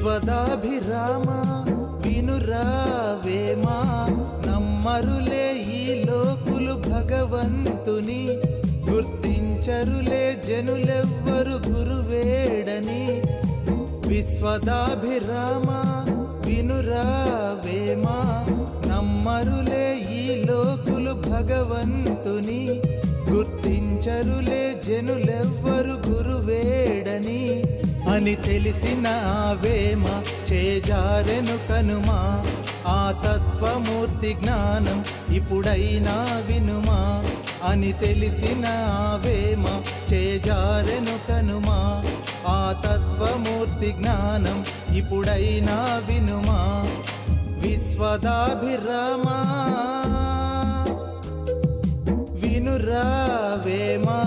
విశ్వదాభిరామ వినురావేమా, నమ్మరులే ఈ లోకులు భగవంతుని, గుర్తించరులే జనులెవ్వరు గురువేడని. విశ్వదాభిరామ వినురావేమా, నమ్మరులే ఈ లోకులు భగవంతుని, గుర్తించరులే జనులెవ్వరు గురువేడని. అని తెలిసిన ఆవేమ చేజారెను కనుమా, ఆ తత్వమూర్తి జ్ఞానం ఇప్పుడైనా వినుమా. అని తెలిసిన ఆవేమ చేజారెను కనుమా, ఆ తత్వమూర్తి జ్ఞానం ఇప్పుడైనా వినుమా. విశ్వదాభిరామ వినురావేమా.